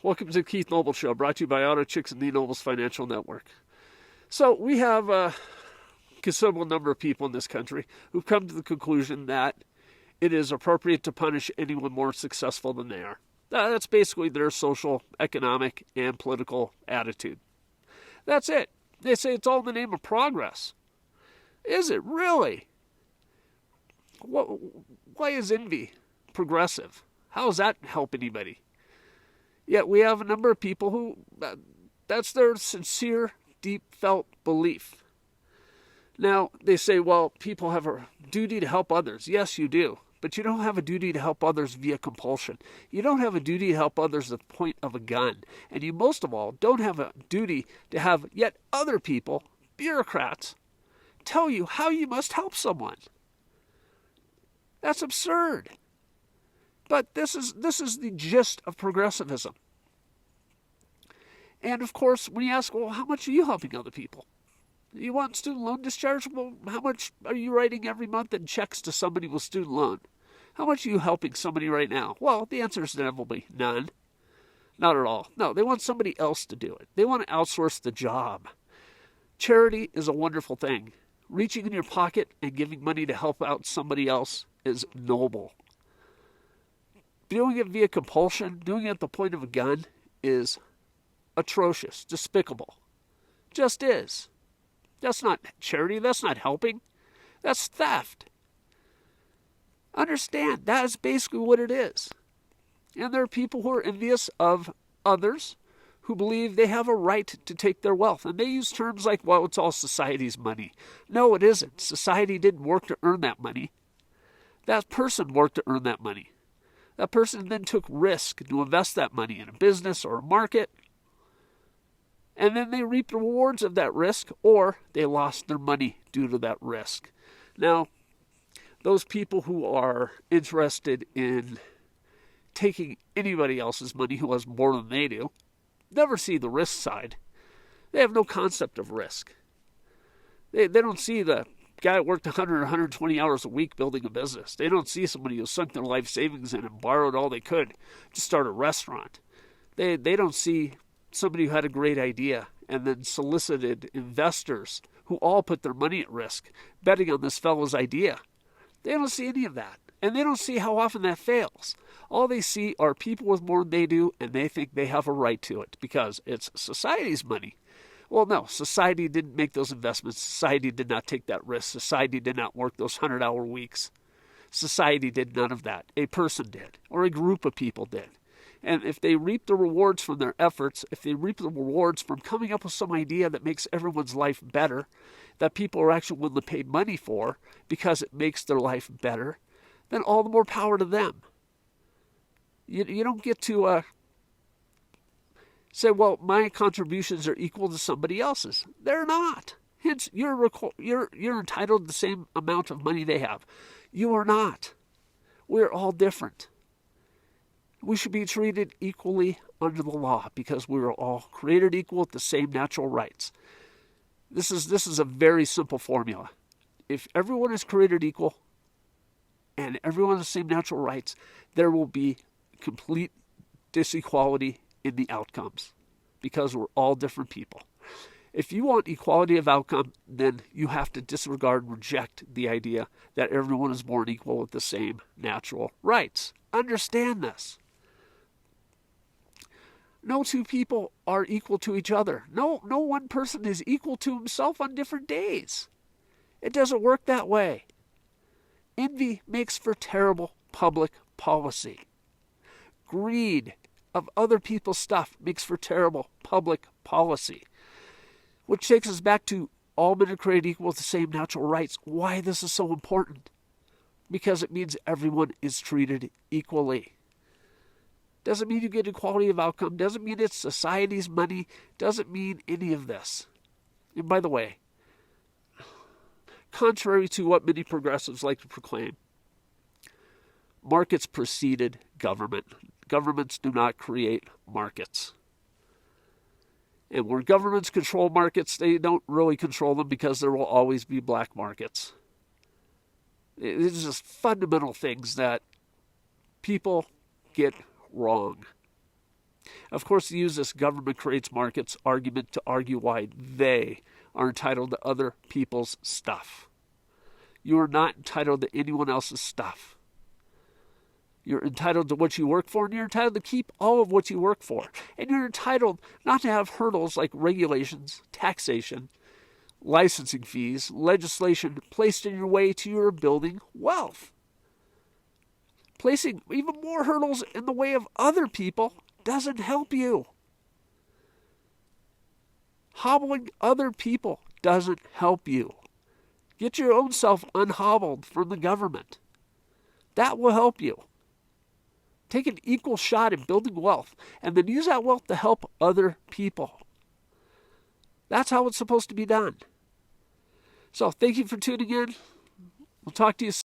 Welcome to the Keith Noble Show, brought to you by Auto Chicks and the Nobles Financial Network. So we have a considerable number of people in this country who've come to the conclusion that it is appropriate to punish anyone more successful than they are. That's basically their social, economic, and political attitude. That's it. They say it's all in the name of progress. Is it really? Why is envy progressive? How does that help anybody? Yet we have a number of people who, that's their sincere, deep felt belief. Now, they say, well, people have a duty to help others. Yes, you do. But you don't have a duty to help others via compulsion. You don't have a duty to help others at the point of a gun. And you, most of all, don't have a duty to have yet other people, bureaucrats, tell you how you must help someone. That's absurd. But this is the gist of progressivism. And of course, when you ask, well, how much are you helping other people? You want student loan discharge? Well, how much are you writing every month in checks to somebody with student loan? How much are you helping somebody right now? Well, the answer is inevitably none. Not at all. No, they want somebody else to do it. They want to outsource the job. Charity is a wonderful thing. Reaching in your pocket and giving money to help out somebody else is noble. Doing it via compulsion, doing it at the point of a gun, is atrocious, despicable. Just is. That's not charity. That's not helping. That's theft. Understand, that is basically what it is. And there are people who are envious of others who believe they have a right to take their wealth. And they use terms like, well, it's all society's money. No, it isn't. Society didn't work to earn that money. That person worked to earn that money. That person then took risk to invest that money in a business or a market. And then they reaped the rewards of that risk, or they lost their money due to that risk. Now, those people who are interested in taking anybody else's money who has more than they do never see the risk side. They have no concept of risk. They don't see the guy who worked 100 or 120 hours a week building a business. They don't see somebody who sunk their life savings in and borrowed all they could to start a restaurant. They don't see somebody who had a great idea and then solicited investors who all put their money at risk betting on this fellow's idea. They don't see any of that. And they don't see how often that fails. All they see are people with more than they do, and they think they have a right to it because it's society's money. Well, no, society didn't make those investments. Society did not take that risk. Society did not work those 100-hour weeks. Society did none of that. A person did, or a group of people did. And if they reap the rewards from their efforts, if they reap the rewards from coming up with some idea that makes everyone's life better, that people are actually willing to pay money for because it makes their life better, then all the more power to them. You don't get to say, well, my contributions are equal to somebody else's. They're not. Hence, you're entitled to the same amount of money they have. You are not. We're all different. We should be treated equally under the law because we are all created equal with the same natural rights. This is a very simple formula. If everyone is created equal and everyone has the same natural rights, there will be complete disequality in the outcomes because we're all different people. If you want equality of outcome, then you have to disregard and reject the idea that everyone is born equal with the same natural rights. Understand this. No two people are equal to each other. No one person is equal to himself on different days. It doesn't work that way. Envy makes for terrible public policy. Greed of other people's stuff makes for terrible public policy. Which takes us back to all men are created equal with the same natural rights. Why this is so important? Because it means everyone is treated equally. Doesn't mean you get equality of outcome. Doesn't mean it's society's money. Doesn't mean any of this. And by the way, contrary to what many progressives like to proclaim, markets preceded government. Governments do not create markets. And where governments control markets, they don't really control them because there will always be black markets. It's just fundamental things that people get wrong. Of course, they use this government creates markets argument to argue why they are entitled to other people's stuff. You are not entitled to anyone else's stuff. You're entitled to what you work for, and you're entitled to keep all of what you work for. And you're entitled not to have hurdles like regulations, taxation, licensing fees, legislation placed in your way to your building wealth. Placing even more hurdles in the way of other people doesn't help you. Hobbling other people doesn't help you. Get your own self unhobbled from the government. That will help you. Take an equal shot at building wealth, and then use that wealth to help other people. That's how it's supposed to be done. So thank you for tuning in. We'll talk to you soon.